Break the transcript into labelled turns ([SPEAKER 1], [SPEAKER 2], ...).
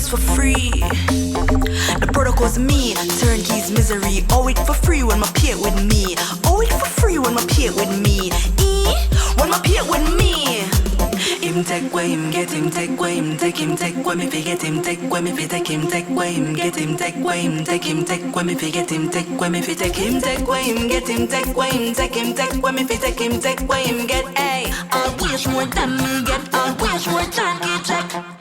[SPEAKER 1] service for free. The protocol's me, turnkeys misery. Owe it for free when my peer with me. Owe it for free when my peer with me. When my peer with me. Him take way, him get him take way, him take way, me forget him take way, me fi take him take way, him get him take way, him take way, me forget him take way, me fi take him take way, him get him take way, him take way, me fi take him take way, him get a. I wish more than me get, I wish more than he take.